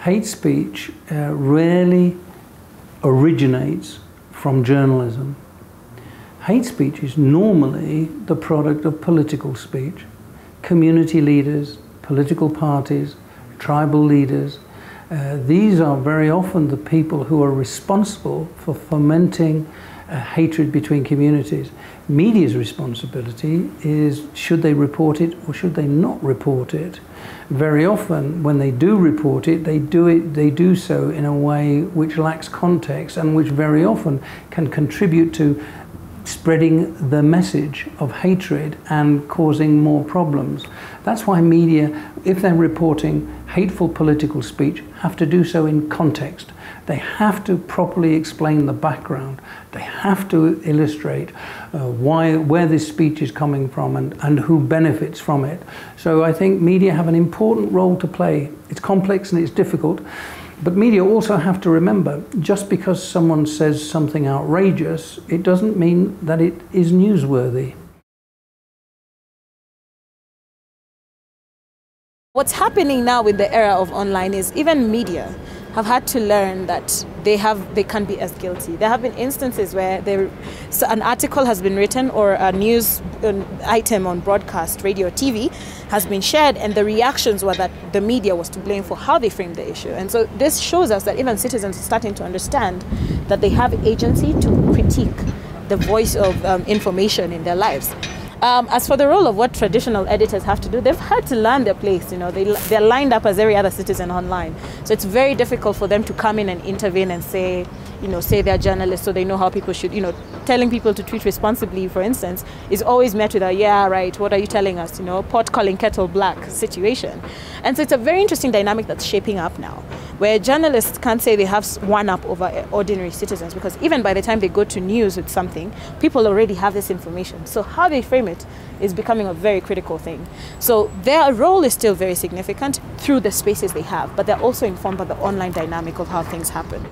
hate speech rarely originates from journalism. Hate speech is normally the product of political speech. Community leaders, political parties, tribal leaders, these are very often the people who are responsible for fomenting hatred between communities. Media's responsibility is, should they report it or should they not report it? Very often, when they do report it, they do so in a way which lacks context and which very often can contribute to spreading the message of hatred and causing more problems. That's why media, if they're reporting hateful political speech, have to do so in context. They have to properly explain the background. They have to illustrate where this speech is coming from and who benefits from it. So I think media have an important role to play. It's complex and it's difficult. But media also have to remember, just because someone says something outrageous, it doesn't mean that it is newsworthy. What's happening now with the era of online is even media have had to learn that they can't be as guilty. There have been instances where an article has been written or a news item on broadcast, radio, TV has been shared, and the reactions were that the media was to blame for how they framed the issue. And so this shows us that even citizens are starting to understand that they have agency to critique the voice of information in their lives. As for the role of what traditional editors have to do, they've had to learn their place. You know, they're lined up as every other citizen online. So it's very difficult for them to come in and intervene and say, say they're journalists, so they know how people should, telling people to tweet responsibly, for instance, is always met with a, yeah, right, what are you telling us, pot calling kettle black situation. And so it's a very interesting dynamic that's shaping up now, where journalists can't say they have one up over ordinary citizens, because even by the time they go to news with something, people already have this information. So how they frame it is becoming a very critical thing. So their role is still very significant through the spaces they have, but they're also informed by the online dynamic of how things happen.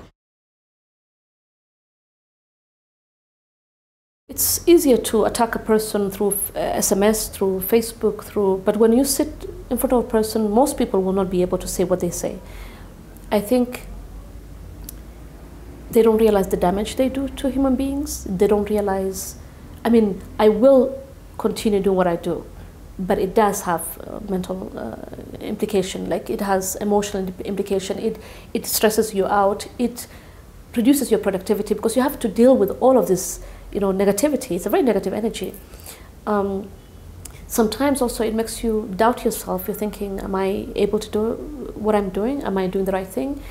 It's easier to attack a person through SMS, through Facebook, but when you sit in front of a person, most people will not be able to say what they say. I think they don't realize the damage they do to human beings. They don't realize, I will continue doing what I do, but it does have mental implication, like it has emotional implication. It stresses you out. It reduces your productivity because you have to deal with all of this negativity. It's a very negative energy. Sometimes also it makes you doubt yourself. You're thinking, am I able to do what I'm doing? Am I doing the right thing?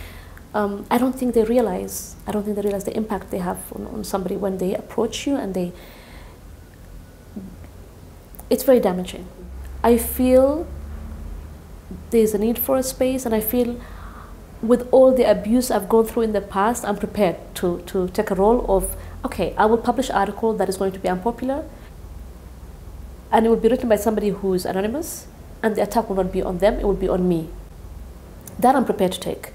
I don't think they realize the impact they have on somebody when they approach you, and it's very damaging. I feel there's a need for a space, and I feel with all the abuse I've gone through in the past, I'm prepared to take a role of, okay, I will publish an article that is going to be unpopular, and it will be written by somebody who is anonymous, and the attack will not be on them, it will be on me. That I'm prepared to take.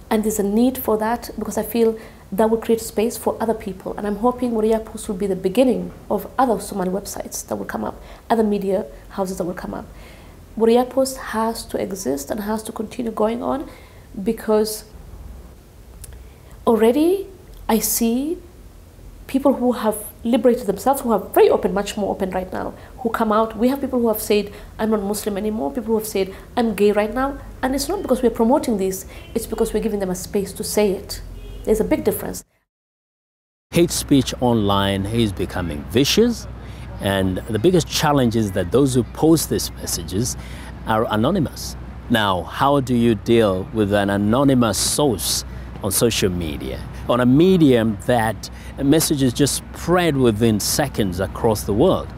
And there's a need for that, because I feel that will create space for other people. And I'm hoping Warrior Post will be the beginning of other Somali websites that will come up, other media houses that will come up. Warrior Post has to exist and has to continue going on, because already I see people who have liberated themselves, who are very open, much more open right now, who come out. We have people who have said, I'm not Muslim anymore, people who have said, I'm gay right now. And it's not because we're promoting this, it's because we're giving them a space to say it. There's a big difference. Hate speech online is becoming vicious, and the biggest challenge is that those who post these messages are anonymous. Now, how do you deal with an anonymous source on social media, on a medium that messages just spread within seconds across the world?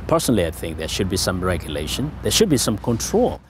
Personally, I think there should be some regulation, there should be some control.